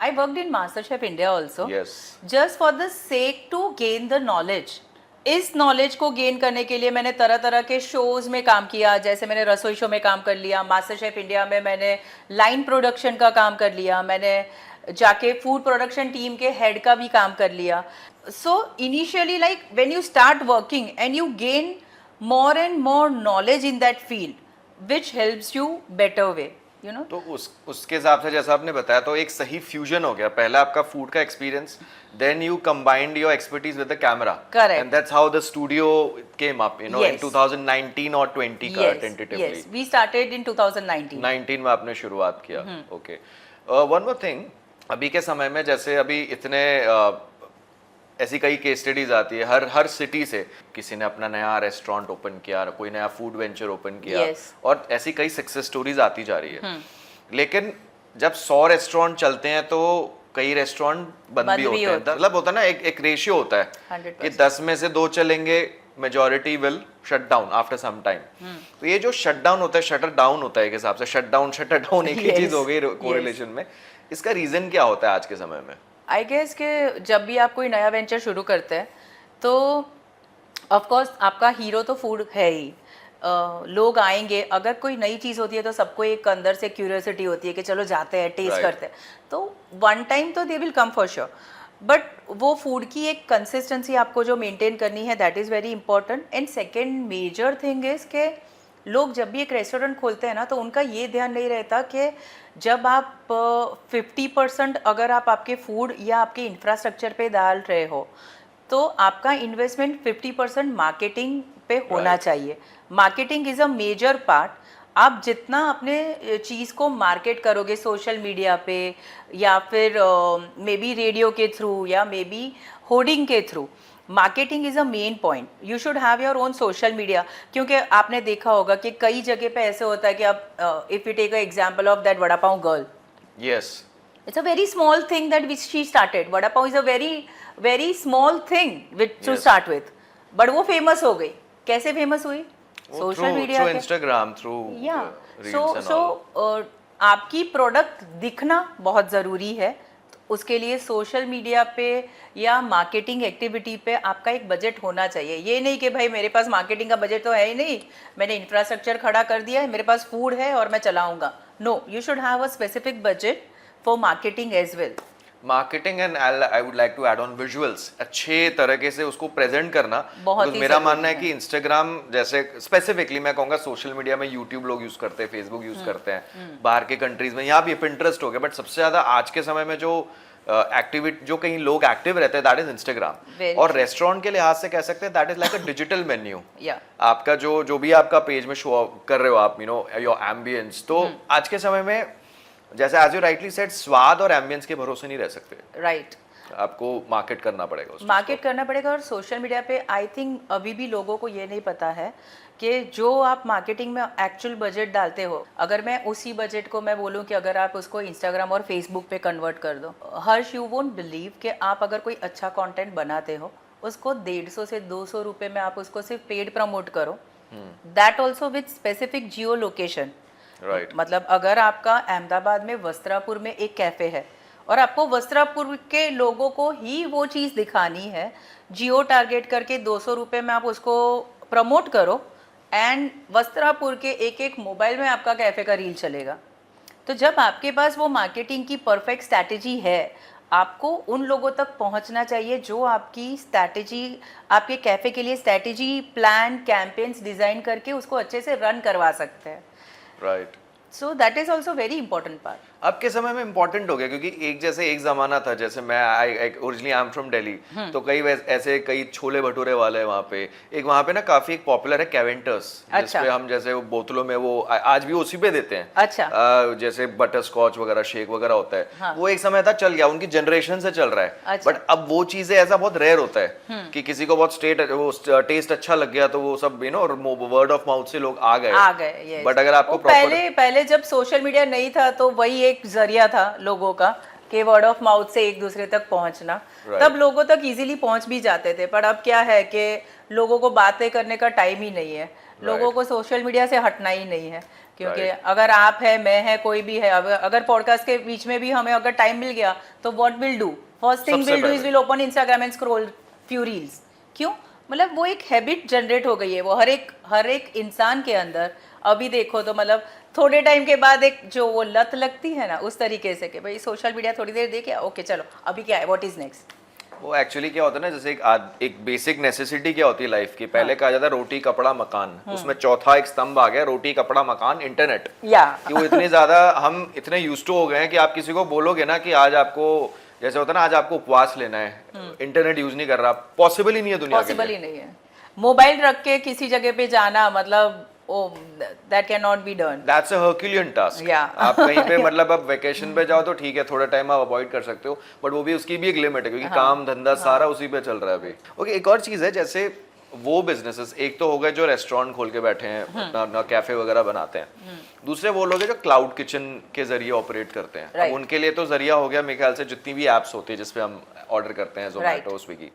I worked in MasterChef India also. Yes. Just for the sake to gain the knowledge. इस knowledge को gain करने के लिए मैंने तरह तरह के शोज में काम किया, जैसे मैंने रसोई शो में काम कर लिया, मास्टर शेफ इंडिया में मैंने लाइन प्रोडक्शन का काम कर लिया, मैंने जाके फूड प्रोडक्शन टीम के हेड का भी काम कर लिया. So initially like when you start working and you gain more and more knowledge in that field which helps you better way, you know. तो उसके हिसाब से जैसा आपने बताया तो एक सही फ्यूजन हो गया. पहला आपका फूड का experience, then you combined your expertise with the camera. Correct. And that's how the studio came up, you know, in 2019 और 20 का tentatively. Yes, we started in 2019. 19 में आपने शुरुआत किया. ओके. वन मोर थिंग, अभी के समय में जैसे अभी इतने ऐसी कई केस स्टडीज आती है हर सिटी से, किसी ने अपना नया रेस्टोरेंट ओपन किया, कोई नया फूड वेंचर ओपन किया. Yes. और ऐसी कई सक्सेस स्टोरीज आती जा रही है. लेकिन जब 100 रेस्टोरेंट चलते हैं तो कई रेस्टोरेंट बंद भी होते हैं. मतलब होता है ना, एक रेशियो होता है 100%. कि 10 में से 2 चलेंगे, majority will shut down after some time. तो ये जो शट डाउन होता है, शटर डाउन होता है, एक हिसाब से शट डाउन एक ही चीज हो गई कोरिलेशन में. इसका रीजन क्या होता है आज के समय में? आई गेस कि जब भी आप कोई नया वेंचर शुरू करते हैं तो ऑफ कोर्स आपका हीरो तो फूड है ही. लोग आएंगे, अगर कोई नई चीज़ होती है तो सबको एक अंदर से क्यूरियोसिटी होती है कि चलो जाते हैं, टेस्ट करते हैं. तो वन टाइम तो they will come for sure, but वो फूड की एक कंसिस्टेंसी आपको जो मेंटेन करनी है, that is very important. And second major thing is के लोग जब भी एक रेस्टोरेंट खोलते हैं ना, तो उनका ये ध्यान नहीं रहता कि जब आप 50% अगर आप आपके फूड या आपके इंफ्रास्ट्रक्चर पे डाल रहे हो, तो आपका इन्वेस्टमेंट 50% मार्केटिंग पे होना चाहिए. Marketing is a major part. आप जितना अपने चीज़ को मार्केट करोगे सोशल मीडिया पे, या फिर मे बी रेडियो के थ्रू, या मे बी होर्डिंग के through, marketing is a main point. You should have your own social media. क्योंकि आपने देखा होगा कि कई जगह पे ऐसे होता है कि आप if you take a example of that vada pav girl, yes, it's a very small thing that which she started. Vada pav is a very small thing which to start with, but वो फेमस हो गई. कैसे फेमस हुई? Social media through Instagram, through so आपकी product दिखना बहुत ज़रूरी है. उसके लिए सोशल मीडिया पे या मार्केटिंग एक्टिविटी पे आपका एक बजट होना चाहिए. ये नहीं कि भाई मेरे पास मार्केटिंग का बजट तो है ही नहीं, मैंने इंफ्रास्ट्रक्चर खड़ा कर दिया है, मेरे पास फूड है और मैं चलाऊंगा. No, you should have a specific budget for marketing as well. Marketing and I would like to add on visuals. अच्छे तरीके से उसको प्रेजेंट करना. बहुत ही मेरा मानना है कि इंस्टाग्राम जैसे, स्पेसिफिकली मैं कहूँगा सोशल मीडिया में यूट्यूब लोग यूज करते हैं, फेसबुक यूज करते हैं, बाहर के कंट्रीज में, यहाँ भी पिंटरेस्ट हो गया, बट सबसे ज्यादा आज के समय में जो एक्टिविटी जो कहीं लोग एक्टिव रहते हैं, दैट इज इंस्टाग्राम. और रेस्टोरेंट के लिहाज से कह सकते हैं that is like a digital menu. आपका जो भी आपका पेज में शो कर रहे हो आप, यू नो, योर एम्बियंस. तो आज के समय में जैसे एज यू राइटली सेड, स्वाद और एम्बियंस के भरोसे नहीं रह सकते. राइट. आपको मार्केट करना पड़ेगा, मार्केट करना पड़ेगा. और सोशल मीडिया पे आई थिंक अभी भी लोगों को ये नहीं पता है कि जो आप मार्केटिंग में एक्चुअल बजट डालते हो, अगर मैं उसी बजट को मैं बोलूँ कि अगर आप उसको इंस्टाग्राम और फेसबुक पे कन्वर्ट कर दो, हर्ष, यू वोंट बिलीव कि आप अगर कोई अच्छा कंटेंट बनाते हो, उसको 150 से 200 रुपये में आप उसको सिर्फ पेड प्रमोट करो, that also with specific Jio location. Right. मतलब अगर आपका अहमदाबाद में वस्त्रापुर में एक कैफ़े है और आपको वस्त्रापुर के लोगों को ही वो चीज़ दिखानी है, जियो टारगेट करके 200 रुपये में आप उसको प्रमोट करो, एंड वस्त्रापुर के एक मोबाइल में आपका कैफ़े का रील चलेगा. तो जब आपके पास वो मार्केटिंग की परफेक्ट स्ट्रैटेजी है, आपको उन लोगों तक पहुंचना चाहिए जो आपकी स्ट्रैटेजी, आपके कैफ़े के लिए स्ट्रैटेजी, प्लान, कैंपेन्स डिज़ाइन करके उसको अच्छे से रन करवा सकते हैं. Right. So that is also very important part. अब के समय में इंपॉर्टेंट हो गया, क्योंकि एक जमाना था, जैसे मैं originally I am from Delhi, तो कई छोले भटूरे वाले वहाँ पे, एक वहाँ पे ना काफी एक पॉपुलर है कैवेंटर्स, जिसपे हम जैसे वो बोतलों में वो आज भी उसी पे देते हैं. अच्छा. जैसे बटर स्कॉच वगैरह, शेक वगैरह होता है. हाँ. वो एक समय था, चल गया, उनकी जनरेशन से चल रहा है. अच्छा. बट अब वो चीजें ऐसा बहुत रेयर होता है कि किसी को बहुत टेस्ट अच्छा लग गया तो वो सब, you know, word of mouth से लोग आ गए. बट अगर आपको पहले जब सोशल मीडिया नहीं था तो वही एक जरिया था लोगों का कि वर्ड ऑफ माउथ से एक दूसरे तक पहुंचना. तब लोगों तक इजीली पहुंच भी जाते थे. पर अब क्या है कि लोगों को बातें करने का टाइम ही नहीं है, लोगों को सोशल मीडिया से हटना ही नहीं है. क्योंकि अगर आप है, मैं है, कोई भी है, अगर पॉडकास्ट के बीच में भी हमें अगर टाइम मिल गया तो what will do, first thing सबसे विल डू इज पहले। Will open Instagram and scroll few reels. क्यों? मतलब वो एक हैबिट जनरेट हो गई है, वो हर एक इंसान के अंदर। अभी देखो तो मतलब थोड़े टाइम के बाद एक जो वो लत लगती है ना, उस तरीके से कि भाई सोशल मीडिया थोड़ी देर देखे, ओके चलो अभी क्या है, व्हाट इज नेक्स्ट। वो एक्चुअली क्या होता है ना, जैसे एक बेसिक नेसेसिटी क्या होती है लाइफ की, पहले कहा जाता है रोटी कपड़ा मकान, उसमें चौथा एक स्तंभ आ गया, रोटी कपड़ा मकान इंटरनेट। या कि वो इतने ज्यादा हम इतने यूज टू हो गए हैं कि आप किसी को बोलोगे ना कि आज आपको, जैसे होता है ना आज आपको उपवास लेना है, इंटरनेट यूज नहीं कर रहा, पॉसिबल ही नहीं है दुनिया के पॉसिबल लिए। ही नहीं है। मोबाइल रख के किसी जगह पे जाना, मतलब oh that can not be done. That's a herculean task. Yeah. आप कहीं पे मतलब अब वेकेशन पे जाओ तो ठीक है, थोड़ा टाइम आप अवॉइड कर सकते हो, बट वो भी उसकी भी एक लिमिट है, क्योंकि काम धंधा सारा उसी पे चल रहा है अभी। ओके, एक और चीज है, जैसे वो बिजनेसेस, एक तो हो गए जो रेस्टोरेंट खोल के बैठे हैं, अपना कैफे वगैरह बनाते हैं, दूसरे वो लोग हैं जो क्लाउड किचन के जरिए ऑपरेट करते हैं। अब Right. उनके लिए तो जरिया हो गया मेरे ख्याल से जितनी भी एप्स होती है जिसपे हम ऑर्डर करते हैं, जोमेटो, स्विगी।